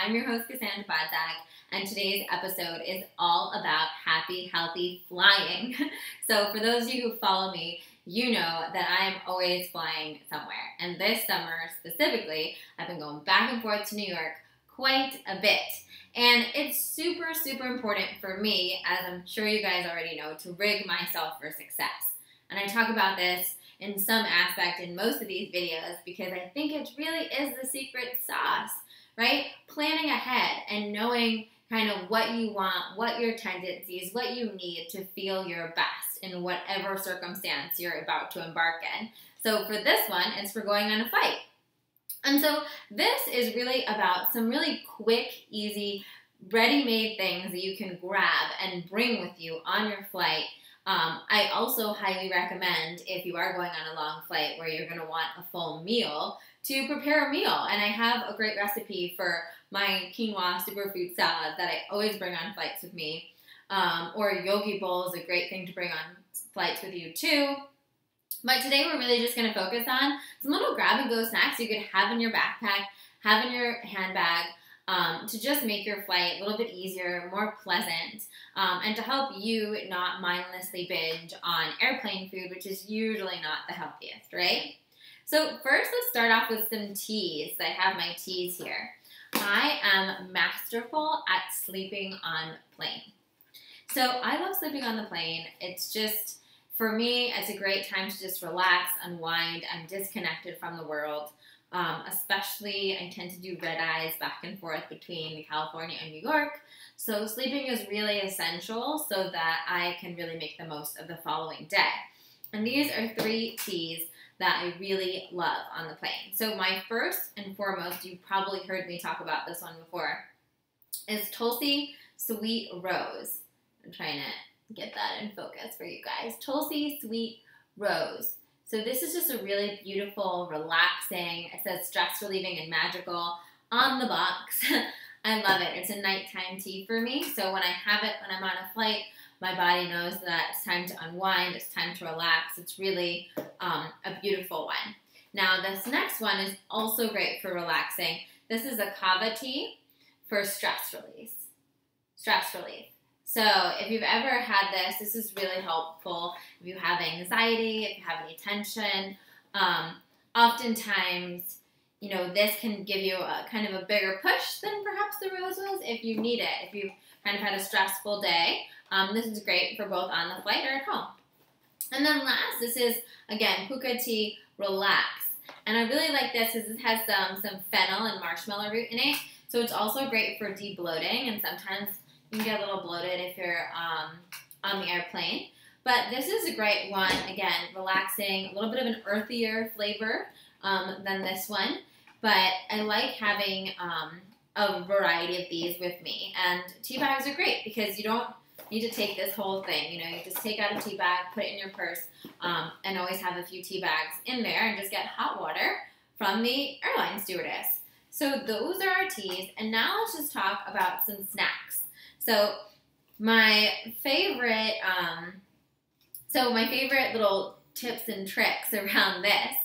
I'm your host, Cassandra Bodzak, and today's episode is all about happy, healthy flying. So for those of you who follow me, you know that I'm always flying somewhere. And this summer specifically, I've been going back and forth to New York quite a bit. And it's super, super important for me, as I'm sure you guys already know, to rig myself for success. And I talk about this in some aspect in most of these videos because I think it really is the secret sauce, right? Planning ahead and knowing kind of what you want, what your tendencies, what you need to feel your best in whatever circumstance you're about to embark in. So for this one, it's for going on a flight. And so this is really about some really quick, easy, ready-made things that you can grab and bring with you on your flight. I also highly recommend, if you are going on a long flight where you're going to want a full meal, to prepare a meal. And I have a great recipe for my quinoa superfood salad that I always bring on flights with me. Or yogi bowl is a great thing to bring on flights with you too. But today we're really just going to focus on some little grab-and-go snacks you could have in your backpack, have in your handbag, to just make your flight a little bit easier, more pleasant, and to help you not mindlessly binge on airplane food, which is usually not the healthiest, right? So first, let's start off with some teas. I have my teas here. I am masterful at sleeping on plane. So I love sleeping on the plane. It's just, for me, it's a great time to just relax, unwind. I'm disconnected from the world. Especially, I tend to do red eyes back and forth between California and New York. So sleeping is really essential so that I can really make the most of the following day. And these are 3 teas that I really love on the plane. So my first and foremost, you probably heard me talk about this one before, is Tulsi Sweet Rose. I'm trying to get that in focus for you guys. Tulsi Sweet Rose. So this is just a really beautiful, relaxing, it says stress relieving and magical on the box. I love it. It's a nighttime tea for me. So when I have it when I'm on a flight, my body knows that it's time to unwind, it's time to relax. It's really a beautiful one. Now this next one is also great for relaxing. This is a kava tea for stress release. Stress relief. So if you've ever had this, this is really helpful if you have anxiety, if you have any tension. Oftentimes, you know, this can give you a kind of a bigger push than perhaps the rose was if you need it. If you've kind of had a stressful day, this is great for both on the flight or at home. And then last, this is, again, puka tea relax. And I really like this because it has some fennel and marshmallow root in it. So it's also great for de-bloating, and sometimes you can get a little bloated if you're on the airplane. But this is a great one, again, relaxing, a little bit of an earthier flavor than this one. But I like having a variety of these with me. And tea bags are great because you don't need to take this whole thing. You know, you just take out a tea bag, put it in your purse, and always have a few tea bags in there and just get hot water from the airline stewardess. So those are our teas. And now let's just talk about some snacks. So my favorite little tips and tricks around this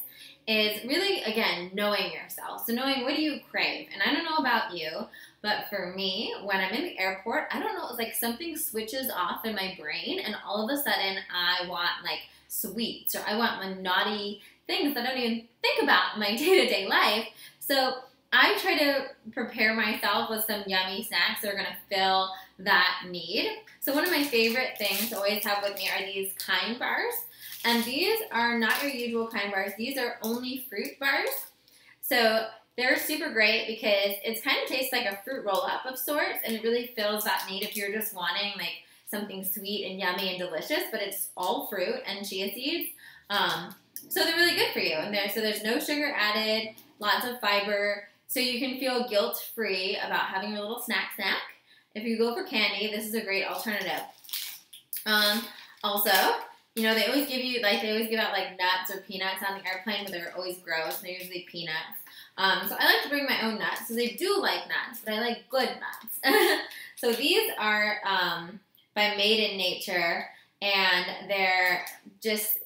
is really, again, knowing yourself. So knowing what do you crave. And I don't know about you, but for me, when I'm in the airport, I don't know, it's like something switches off in my brain and all of a sudden I want like sweets or I want my naughty things that I don't even think about in my day-to-day life. So I try to prepare myself with some yummy snacks that are going to fill that need. So one of my favorite things to always have with me are these Kind bars. And these are not your usual Kind bars. These are only fruit bars. So they're super great because it kind of tastes like a fruit roll-up of sorts, and it really fills that need if you're just wanting like something sweet and yummy and delicious, but it's all fruit and chia seeds. So they're really good for you. And so there's no sugar added, lots of fiber. So you can feel guilt-free about having your little snack. If you go for candy, this is a great alternative. Also, you know, they always give out like nuts or peanuts on the airplane, but they're always gross, and they're usually peanuts. So I like to bring my own nuts, because I do like nuts, but I like good nuts. So these are by Made in Nature, and they're just,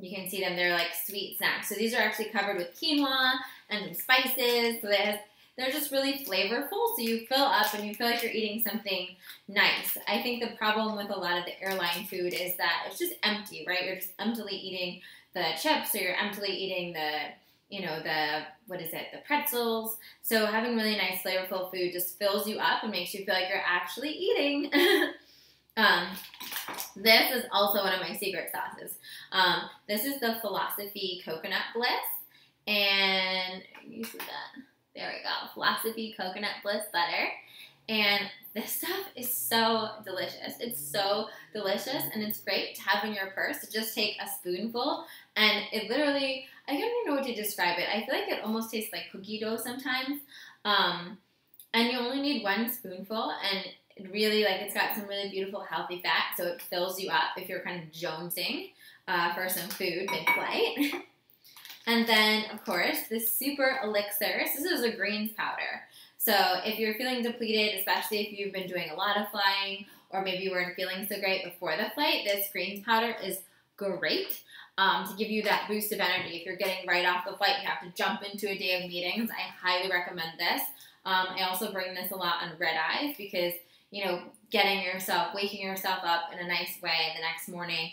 you can see them, they're like sweet snacks. So these are actually covered with quinoa and some spices. So they're just really flavorful, so you fill up and you feel like you're eating something nice. I think the problem with a lot of the airline food is that it's just empty, right? You're just emptily eating the chips, or you're emptily eating the pretzels. So having really nice flavorful food just fills you up and makes you feel like you're actually eating. This is also one of my secret sauces. This is the Philosophy Coconut Bliss, and you see that? There we go, Philosophy Coconut Bliss butter. And this stuff is so delicious. It's so delicious, and it's great to have in your purse to just take a spoonful, and it literally, I don't even know what to describe it. I feel like it almost tastes like cookie dough sometimes. And you only need one spoonful, and it really, like, it's got some really beautiful healthy fat, so it fills you up if you're kind of jonesing for some food mid-flight. And then, of course, this super elixir. This is a greens powder. So if you're feeling depleted, especially if you've been doing a lot of flying, or maybe you weren't feeling so great before the flight, this greens powder is great to give you that boost of energy. If you're getting right off the flight, you have to jump into a day of meetings, I highly recommend this. I also bring this a lot on red eyes because, you know, waking yourself up in a nice way the next morning,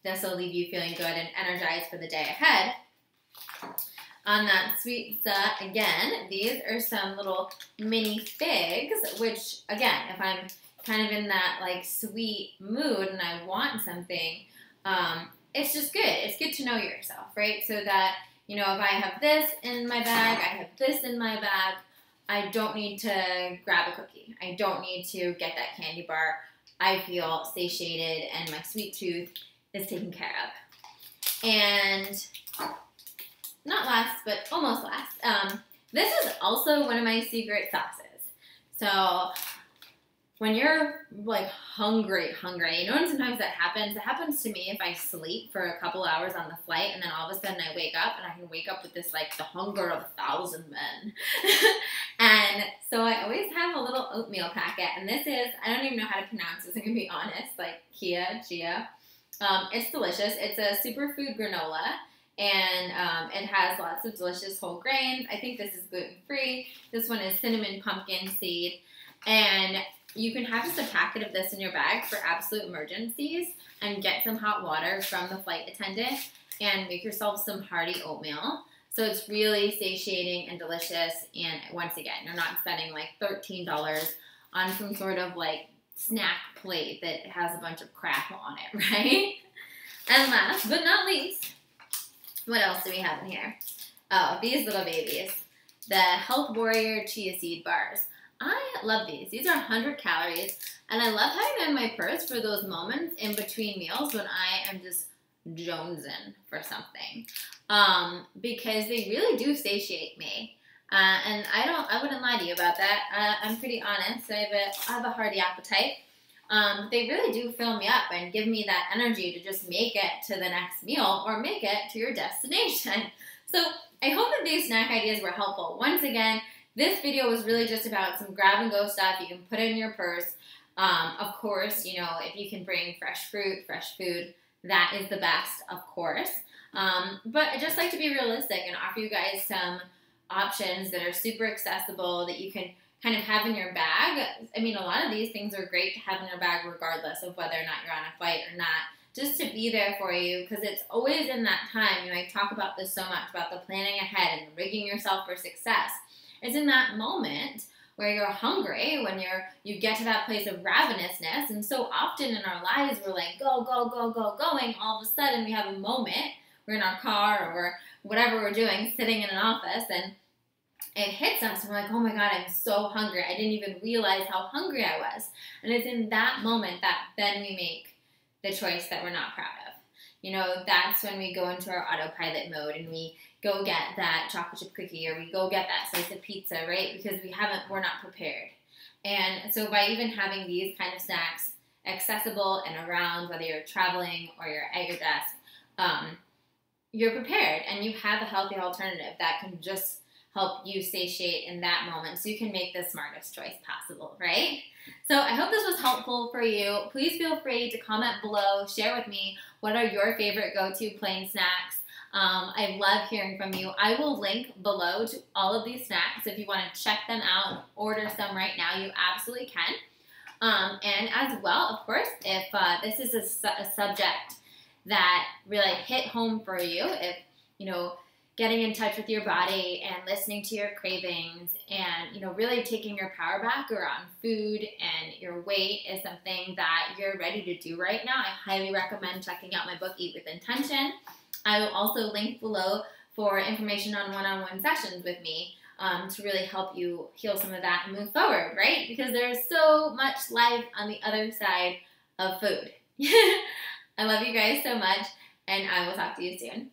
this will leave you feeling good and energized for the day ahead. On that sweet stuff, again, these are some little mini figs, which, again, if I'm kind of in that, like, sweet mood and I want something, it's just good. It's good to know yourself, right? So that, you know, if I have this in my bag, I have this in my bag, I don't need to grab a cookie. I don't need to get that candy bar. I feel satiated and my sweet tooth is taken care of. And not last, but almost last, this is also one of my secret sauces. So when you're like hungry, you know, and sometimes that happens. It happens to me if I sleep for a couple hours on the flight, and then all of a sudden I wake up, and I can wake up with this, like, the hunger of 1,000 men. And so I always have a little oatmeal packet, and this is, I don't even know how to pronounce this, I'm gonna be honest, like chia. It's delicious. It's a superfood granola, and it has lots of delicious whole grains. I think this is gluten-free. This one is cinnamon pumpkin seed, and you can have just a packet of this in your bag for absolute emergencies, and get some hot water from the flight attendant and make yourself some hearty oatmeal. So it's really satiating and delicious, and once again, you're not spending like $13 on some sort of like snack plate that has a bunch of crap on it, right? And last but not least, what else do we have in here? Oh, these little babies. The Health Warrior Chia Seed Bars. I love these. These are 100 calories, and I love having them in my purse for those moments in between meals when I am just jonesing for something, because they really do satiate me, and I wouldn't lie to you about that. I'm pretty honest. I have a hearty appetite. They really do fill me up and give me that energy to just make it to the next meal or make it to your destination. So I hope that these snack ideas were helpful. Once again, this video was really just about some grab-and-go stuff you can put in your purse. Of course, you know, if you can bring fresh fruit, fresh food, that is the best, of course. But I just like to be realistic and offer you guys some options that are super accessible that you can kind of have in your bag. I mean, a lot of these things are great to have in your bag regardless of whether or not you're on a flight or not, just to be there for you, because it's always in that time. You know, I talk about this so much, about the planning ahead and rigging yourself for success. It's in that moment where you're hungry, when you get to that place of ravenousness, and so often in our lives we're like go, going, all of a sudden we have a moment, we're in our car or whatever we're doing, sitting in an office, and it hits us and we're like, oh my God, I'm so hungry. I didn't even realize how hungry I was. And it's in that moment that then we make the choice that we're not proud of. You know, that's when we go into our autopilot mode and we go get that chocolate chip cookie, or we go get that slice of pizza, right? Because we're not prepared. And so by even having these kind of snacks accessible and around, whether you're traveling or you're at your desk, you're prepared and you have a healthy alternative that can just help you satiate in that moment, so you can make the smartest choice possible, right? So I hope this was helpful for you. Please feel free to comment below, share with me what are your favorite go-to plain snacks. I love hearing from you. I will link below to all of these snacks. If you want to check them out, order some right now, you absolutely can. And as well, of course, if this is a subject that really hit home for you, if, getting in touch with your body and listening to your cravings and, really taking your power back around food and your weight is something that you're ready to do right now, I highly recommend checking out my book, Eat With Intention. I will also link below for information on one-on-one sessions with me to really help you heal some of that and move forward, right? Because there's so much life on the other side of food. I love you guys so much, and I will talk to you soon.